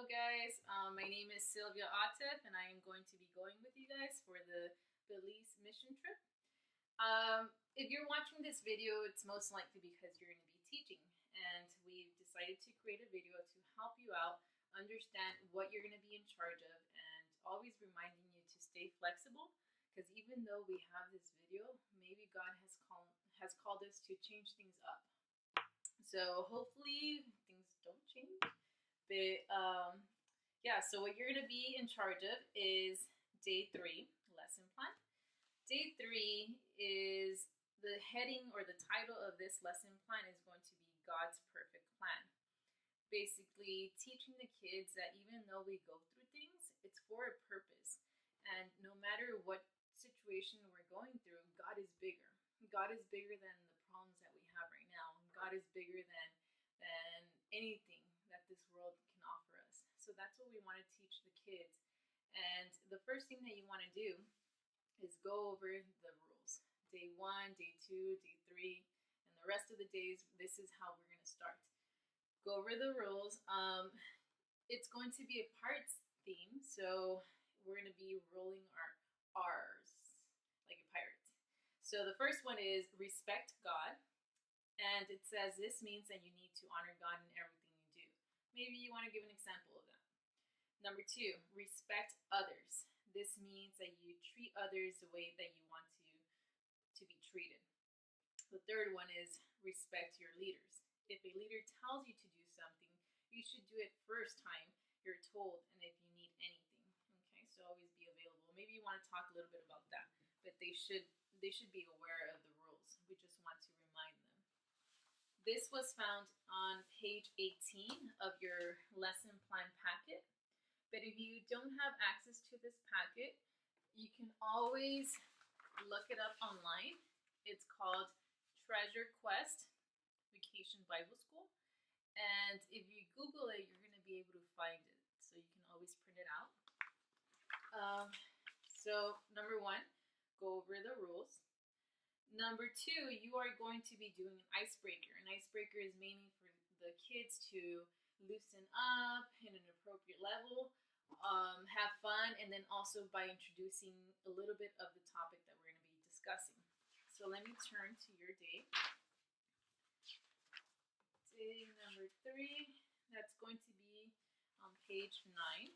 Hello guys, my name is Sylvia Atif and I am going to be going with you guys for the Belize mission trip. If you're watching this video, it's most likely because you're going to be teaching, and we've decided to create a video to help you out understand what you're going to be in charge of, and always reminding you to stay flexible, because even though we have this video, maybe God has called us to change things up. So hopefully things don't change. But yeah, so what you're going to be in charge of is day 3 lesson plan. Day 3 is the heading, or the title of this lesson plan is going to be God's Perfect Plan. Basically teaching the kids that even though we go through things, it's for a purpose. And no matter what situation we're going through, God is bigger. God is bigger than the problems that we have right now. God is bigger than anything that this world can offer us. So that's what we want to teach the kids. And the first thing that you want to do is go over the rules. Day 1, day 2, day 3, and the rest of the days, this is how we're going to start. Go over the rules. It's going to be a parts theme, so we're going to be rolling our R's like a pirate. So the first one is respect God. And it says this means that you need to honor God in everything you do. Maybe you want to give an example of that. Number 2, respect others. This means that you treat others the way that you want to be treated. The third one is respect your leaders. If a leader tells you to do something, you should do it first time you're told, and if you need anything. Okay, so always be available. Maybe you want to talk a little bit about that, but they should be aware of the rules. We just want to remind them. This was found on page 18 of your lesson plan packet. But if you don't have access to this packet, you can always look it up online. It's called Treasure Quest Vacation Bible School. And if you Google it, you're going to be able to find it. So you can always print it out. So number 1, go over the rules. Number 2, you are going to be doing an icebreaker. An icebreaker is mainly for the kids to loosen up in an appropriate level, have fun, and then also by introducing a little bit of the topic that we're going to be discussing. So let me turn to your day. Day number 3, that's going to be on page 9.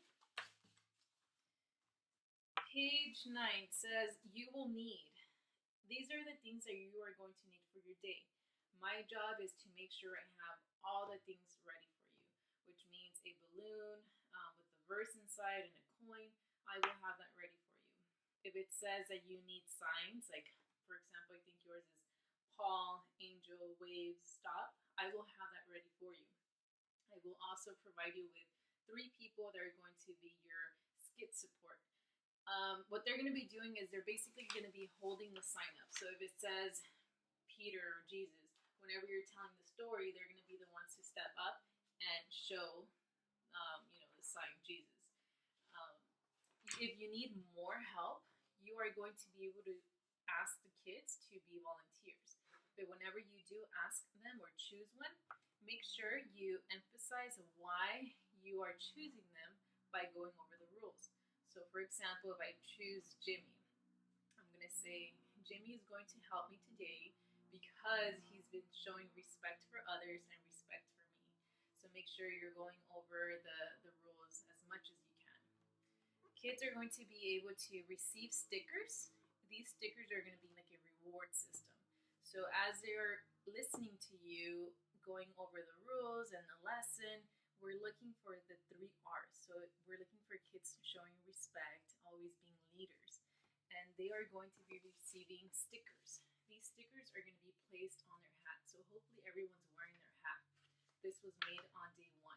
Page 9 says you will need. These are the things that you are going to need for your day. My job is to make sure I have all the things ready for you, which means a balloon with the verse inside and a coin. I will have that ready for you. If it says that you need signs, like for example, I think yours is Paul, angel, wave, stop, I will have that ready for you. I will also provide you with 3 people that are going to be your skit support. What they're going to be doing is they're basically going to be holding the sign up. So if it says Peter or Jesus, whenever you're telling the story, they're going to be the ones to step up and show, the sign Jesus. If you need more help, you are going to be able to ask the kids to be volunteers. But whenever you do ask them or choose one, make sure you emphasize why you are choosing them by going over the rules. So for example, if I choose Jimmy, I'm going to say, Jimmy is going to help me today because he's been showing respect for others and respect for me. So make sure you're going over the rules as much as you can. Kids are going to be able to receive stickers. These stickers are going to be like a reward system. So as they're listening to you, going over the rules and the lesson, we're looking for the 3 R's. So we're looking for kids showing respect, always being leaders. And they are going to be receiving stickers. These stickers are going to be placed on their hat. So hopefully everyone's wearing their hat. This was made on day 1.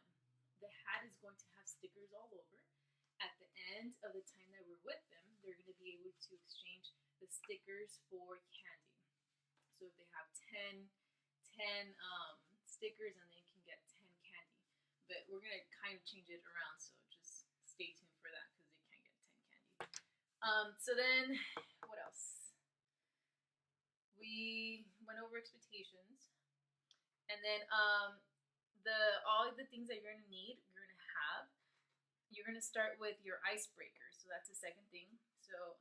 The hat is going to have stickers all over. At the end of the time that we're with them, they're going to be able to exchange the stickers for candy. So if they have 10 stickers, and they can get 10 candy. But we're going to kind of change it around, so just stay tuned for that because they can't get 10 candy. So then, what else? We went over expectations, and then all the things that you're going to need, you're going to have. you're going to start with your icebreaker. So that's the second thing. So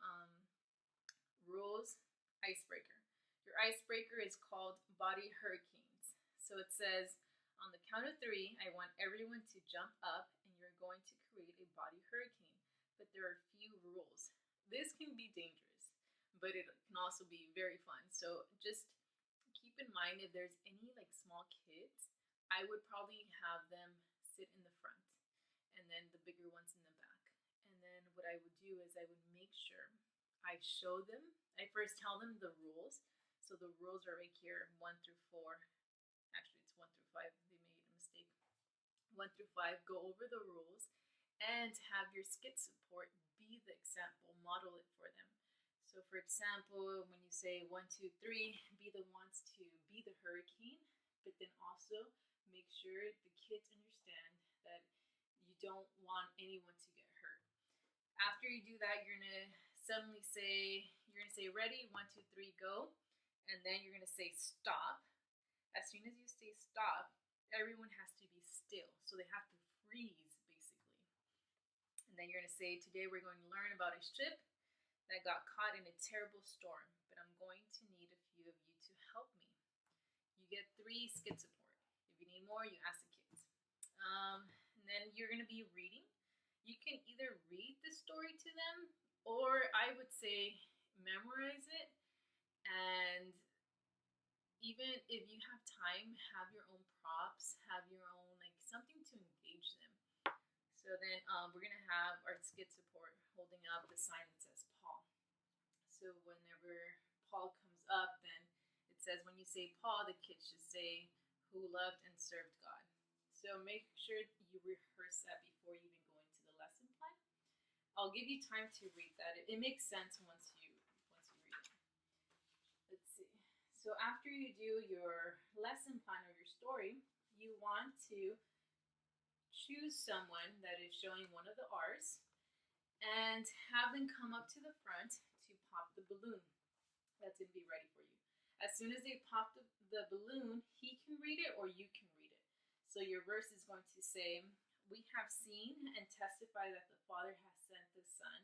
rules, icebreaker. Your icebreaker is called body hurricanes. So it says, on the count of 3, I want everyone to jump up and you're going to create a body hurricane. But there are a few rules. This can be dangerous, but it can also be very fun. So just keep in mind, if there's any like small kids, I would probably have them sit in the front and then the bigger ones in the back. And then what I would do is I would make sure I show them. I first tell them the rules. So the rules are right here, 1 through 4. Actually, it's 1 through 5. They made a mistake. 1 through 5, go over the rules and have your skit support be the example, model it for them. So for example, when you say 1, 2, 3, be the ones to be the hurricane, but then also make sure the kids understand that you don't want anyone to get hurt. After you do that, you're gonna suddenly say, ready, 1, 2, 3, go. And then you're gonna say stop. As soon as you say stop, everyone has to be still. So they have to freeze, basically. And then you're gonna say, today we're going to learn about a ship that got caught in a terrible storm, but I'm going to need a few of you to help me. You get 3 skit support. If you need more, you ask the kids. And then you're gonna be reading. You can either read the story to them, or I would say memorize it, and even if you have time, have your own props, have your own like something to engage them. So then we're gonna have our skit support holding up the sign that says Paul. So whenever Paul comes up, then it says when you say Paul, the kids should say who loved and served God. So make sure you rehearse that before you even go into the lesson plan. I'll give you time to read that. It makes sense once you read it. Let's see. So after you do your lesson plan or your story, you want to choose someone that is showing one of the R's and have them come up to the front to pop the balloon. That's going to be ready for you. As soon as they pop the balloon, he can read it or you can read it. So your verse is going to say, we have seen and testify that the Father has sent the Son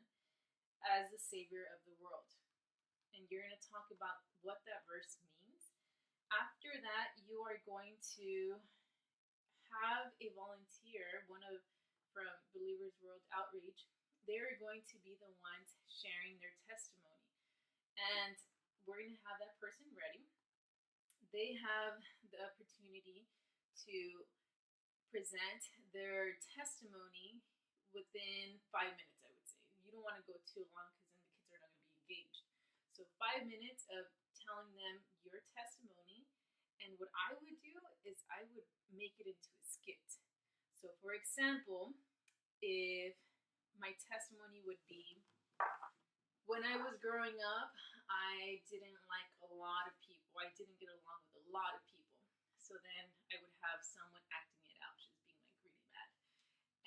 as the Savior of the world. And you're going to talk about what that verse means. After that, you are going to have a volunteer, from Believers World Outreach. They're going to be the ones sharing their testimony. And we're going to have that person ready. They have the opportunity to present their testimony within 5 minutes, I would say. You don't want to go too long because then the kids are not going to be engaged. So 5 minutes of telling them your testimony. And what I would do is I would make it into a skit. So for example, if my testimony would be, when I was growing up, I didn't like a lot of people. I didn't get along with a lot of people. So then I would have someone acting it out, just being like really mad.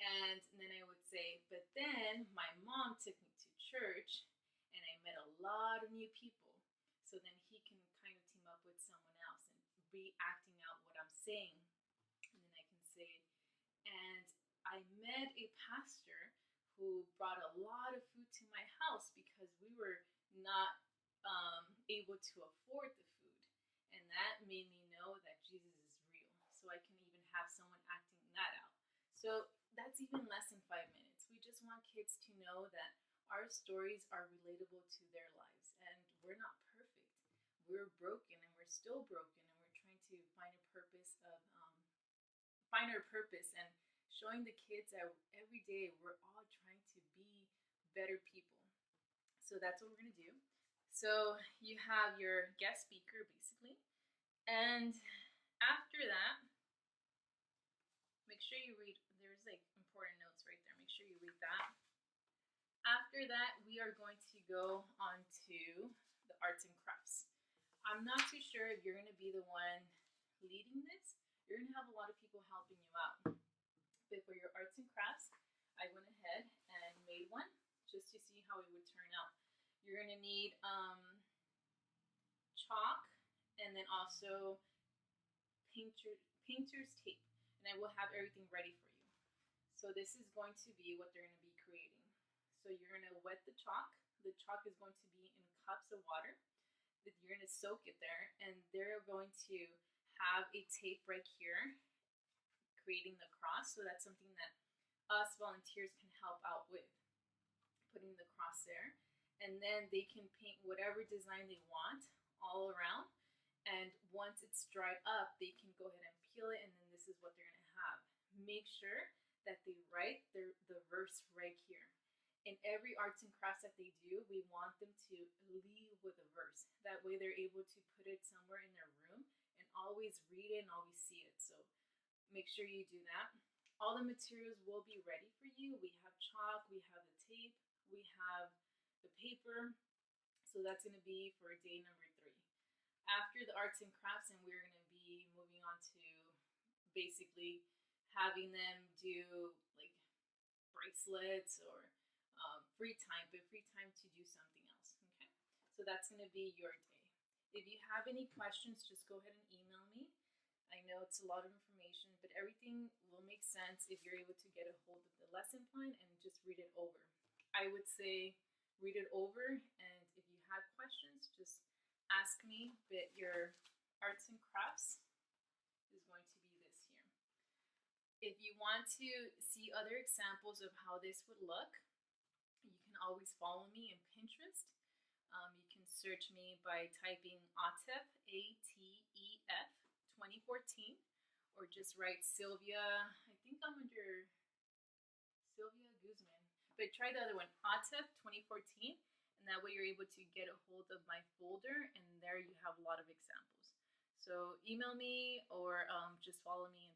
And then I would say, but then my mom took me to church and I met a lot of new people. So then he can kind of team up with someone else and be acting out what I'm saying. And then I can say, and I met a pastor who brought a lot of food to my house because we were not able to afford the food. And that made me know that Jesus is real. So I can even have someone acting that out. So that's even less than 5 minutes. We just want kids to know that our stories are relatable to their lives. And we're not perfect. We're broken and we're still broken. And we're trying to find a purpose find our purpose and showing the kids that every day we're all trying to be better people. So that's what we're going to do. So you have your guest speaker, basically. And after that, make sure you read, there's like important notes right there. Make sure you read that. After that, we are going to go on to the arts and crafts. I'm not too sure if you're going to be the one leading this. You're going to have a lot of people helping you out. But for your arts and crafts, I went ahead and made one just to see how it would turn out. You're going to need chalk and then also painter's tape. And I will have everything ready for you. So this is going to be what they're going to be creating. So you're going to wet the chalk. The chalk is going to be in cups of water. You're going to soak it there, and they're going to have a tape right here creating the cross. So that's something that us volunteers can help out with, putting the cross there. And then they can paint whatever design they want all around. And once it's dried up, they can go ahead and peel it, and then this is what they're going to have. Make sure that they write the verse right here. In every arts and crafts that they do, we want them to leave with a verse. That way they're able to put it somewhere in their room and always read it and always see it. So make sure you do that. All the materials will be ready for you. We have chalk, we have the tape, we have the paper. So that's going to be for day number 3. After the arts and crafts, and we're going to be moving on to basically having them do like bracelets or free time to do something else. Okay, so that's going to be your day. If you have any questions, just go ahead and email me. I know it's a lot of information, but everything will make sense if you're able to get a hold of the lesson plan and just read it over. I would say read it over, and if you have questions, just ask me. But your arts and crafts is going to be this here. If you want to see other examples of how this would look, you can always follow me in Pinterest. You can search me by typing ATEF, ATEF 2014, or just write Sylvia. I think I'm under Sylvia Guzman, but try the other one, ATEF 2014, and that way you're able to get a hold of my folder, and there you have a lot of examples. So email me or just follow me in